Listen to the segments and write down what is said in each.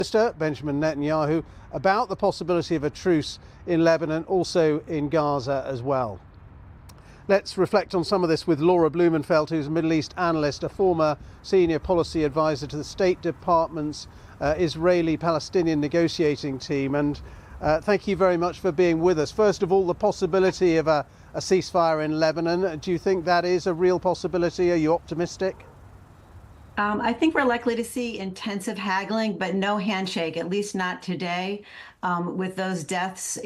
Minister Benjamin Netanyahu about the possibility of a truce in Lebanon, also in Gaza as well. Let's reflect on some of this with Laura Blumenfeld, who's a Middle East analyst, a former senior policy advisor to the State Department's Israeli-Palestinian negotiating team. And thank you very much for being with us. First of all, the possibility of a ceasefire in Lebanon. Do you think that is a real possibility? Are you optimistic? I think we're likely to see intensive haggling, but no handshake, at least not today, with those deaths,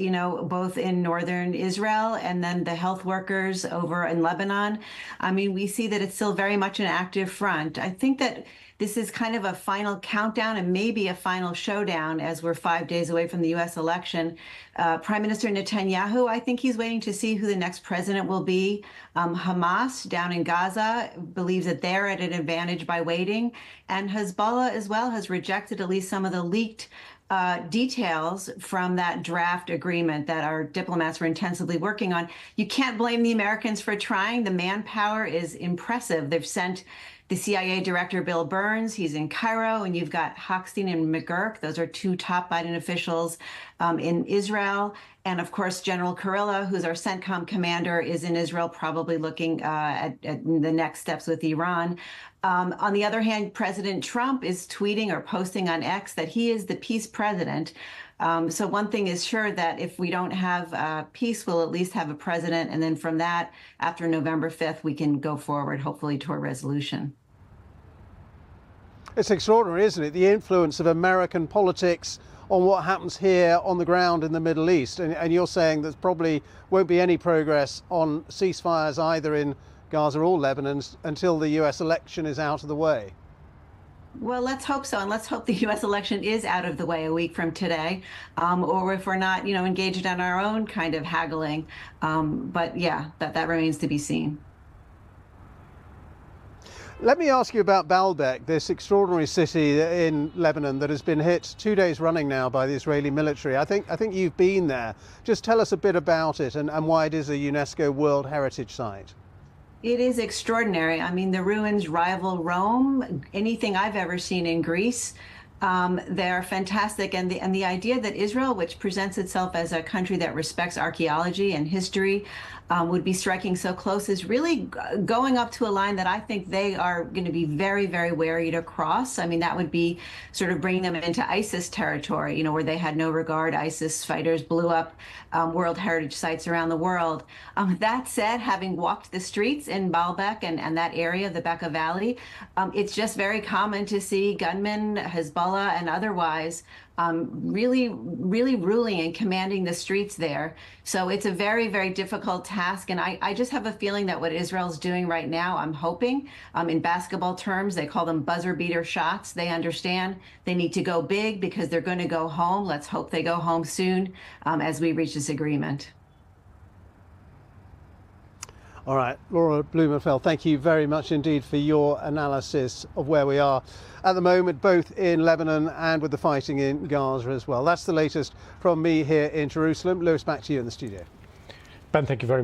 both in northern Israel and then the health workers over in Lebanon. I mean, we see that it's still very much an active front. I think that this is kind of a final countdown and maybe a final showdown as we're 5 days away from the U.S. election. Prime Minister Netanyahu, I think he's waiting to see who the next president will be. Hamas down in Gaza believes that they're at an advantage by waiting. And Hezbollah as well has rejected at least some of the leaked details from that draft agreement that our diplomats were intensively working on. You can't blame the Americans for trying. The manpower is impressive. They've sent the CIA Director, Bill Burns, he's in Cairo, and you've got Hopkins and McGurk. Those are two top Biden officials in Israel. And of course, General Kurilla, who's our CENTCOM commander, is in Israel, probably looking at the next steps with Iran. On the other hand, President Trump is tweeting or posting on X that he is the peace president. So one thing is sure, that if we don't have peace, we'll at least have a president. And then from that, after November 5th, we can go forward, hopefully, toward resolution. It's extraordinary, isn't it? The influence of American politics on what happens here on the ground in the Middle East. And you're saying there probably won't be any progress on ceasefires either in Gaza or Lebanon until the US election is out of the way. Well, let's hope so. And let's hope the U.S. election is out of the way a week from today, or if we're not, engaged in our own kind of haggling. But yeah, that remains to be seen. Let me ask you about Baalbek, this extraordinary city in Lebanon that has been hit 2 days running now by the Israeli military. I think you've been there. Just tell us a bit about it and why it is a UNESCO World Heritage Site. It is extraordinary. I mean, the ruins rival Rome, anything I've ever seen in Greece. They're fantastic. And the idea that Israel, which presents itself as a country that respects archaeology and history, would be striking so close is really going up to a line that I think they are going to be very, very wary to cross. I mean, that would be sort of bringing them into ISIS territory, where they had no regard. ISIS fighters blew up World Heritage sites around the world. That said, having walked the streets in Baalbek and that area, the Bekaa Valley, it's just very common to see gunmen, Hezbollah and otherwise, really ruling and commanding the streets there. So it's a very, very difficult task. And I just have a feeling that what Israel's doing right now, I'm hoping, in basketball terms, they call them buzzer beater shots. They understand they need to go big because they're going to go home. Let's hope they go home soon as we reach this agreement. All right, Laura Blumenfeld, thank you very much indeed for your analysis of where we are at the moment, both in Lebanon and with the fighting in Gaza as well. That's the latest from me here in Jerusalem. Lewis, back to you in the studio. Ben, thank you very much.